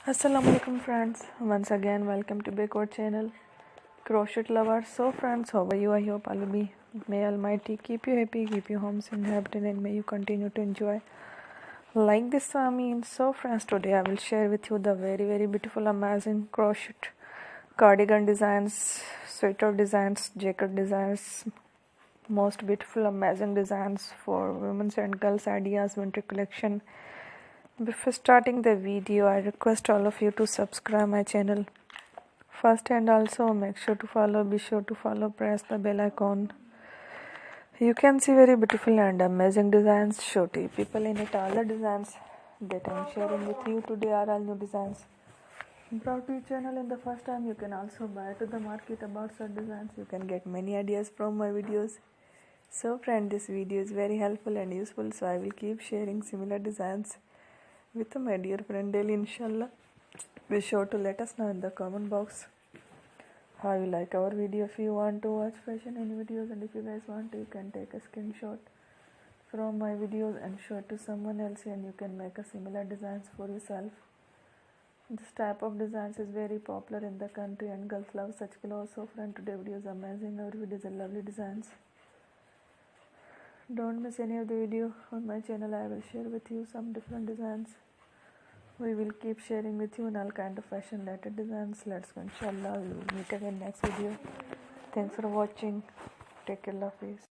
Assalamualaikum friends, once again welcome to back our channel Crochet Lovers. So friends, how are you? I hope all be. May Almighty keep you happy, keep you homes inhabited, and may you continue to enjoy like this means. So friends, today I will share with you the very beautiful amazing crochet cardigan designs, sweater designs, jacket designs, most beautiful amazing designs for women's and girls ideas winter collection. Before starting the video, I request all of you to subscribe my channel first, and also make sure to follow, be sure to follow, press the bell icon. You can see very beautiful and amazing designs, show to people in it. All the designs that I am sharing with you today are all new designs brought to your channel in the first time. You can also buy to the market about such designs. You can get many ideas from my videos. So friend, this video is very helpful and useful, so I will keep sharing similar designs with my dear friend daily, inshallah. Be sure to let us know in the comment box how you like our video. If you want to watch fashion in videos, and if you guys want to, you can take a screenshot from my videos and show it to someone else, and you can make a similar designs for yourself. This type of designs is very popular in the country and girls love such clothes. So friend, today video is amazing. Our videos are lovely designs. Don't miss any of the video on my channel. I will share with you some different designs. We will keep sharing with you in all kind of fashion related designs. Let's go, inshallah. We will meet again next video. Thanks for watching. Take care, love, peace.